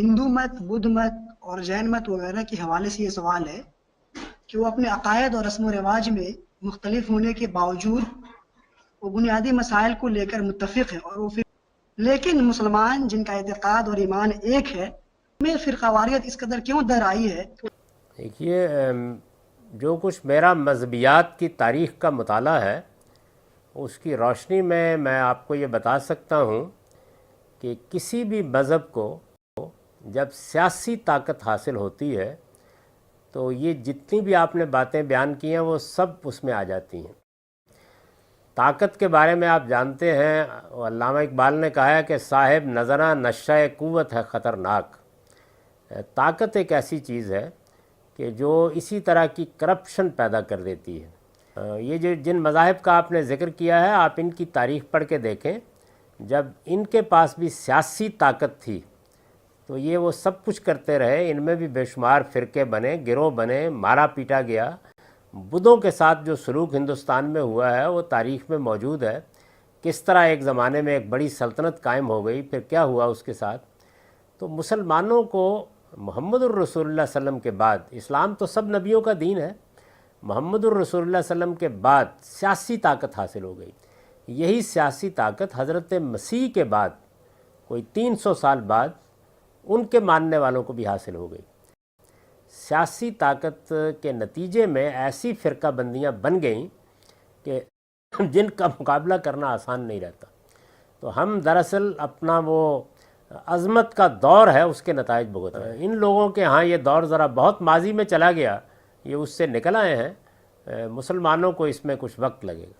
ہندو مت، بدھ مت اور جین مت وغیرہ کے حوالے سے یہ سوال ہے کہ وہ اپنے عقائد اور رسم و رواج میں مختلف ہونے کے باوجود وہ بنیادی مسائل کو لے کر متفق ہے، اور وہ لیکن مسلمان جن کا اعتقاد اور ایمان ایک ہے، میں فرقہ واریت اس قدر کیوں در آئی ہے؟ دیکھیے، جو کچھ میرا مذہبیات کی تاریخ کا مطالعہ ہے اس کی روشنی میں آپ کو یہ بتا سکتا ہوں کہ کسی بھی مذہب کو جب سیاسی طاقت حاصل ہوتی ہے تو یہ جتنی بھی آپ نے باتیں بیان کی ہیں وہ سب اس میں آ جاتی ہیں۔ طاقت کے بارے میں آپ جانتے ہیں، علامہ اقبال نے کہا ہے کہ صاحب نظرہ نشہ قوت ہے خطرناک۔ طاقت ایک ایسی چیز ہے کہ جو اسی طرح کی کرپشن پیدا کر دیتی ہے۔ یہ جن مذاہب کا آپ نے ذکر کیا ہے، آپ ان کی تاریخ پڑھ کے دیکھیں، جب ان کے پاس بھی سیاسی طاقت تھی تو یہ وہ سب کچھ کرتے رہے، ان میں بھی بے شمار فرقے بنے، گروہ بنے، مارا پیٹا گیا۔ بدھوں کے ساتھ جو سلوک ہندوستان میں ہوا ہے وہ تاریخ میں موجود ہے، کس طرح ایک زمانے میں ایک بڑی سلطنت قائم ہو گئی، پھر کیا ہوا اس کے ساتھ۔ تو مسلمانوں کو محمد الرسول اللہ صلی اللہ علیہ وسلم کے بعد، اسلام تو سب نبیوں کا دین ہے، محمد الرسول اللہ صلی اللہ علیہ وسلم کے بعد سیاسی طاقت حاصل ہو گئی۔ یہی سیاسی طاقت حضرت مسیح کے بعد کوئی 300 سال بعد ان کے ماننے والوں کو بھی حاصل ہو گئی۔ سیاسی طاقت کے نتیجے میں ایسی فرقہ بندیاں بن گئیں کہ جن کا مقابلہ کرنا آسان نہیں رہتا۔ تو ہم دراصل اپنا وہ عظمت کا دور ہے اس کے نتائج بھگت رہے ہیں۔ ان لوگوں کے ہاں یہ دور ذرا بہت ماضی میں چلا گیا، یہ اس سے نکل آئے ہیں، مسلمانوں کو اس میں کچھ وقت لگے گا۔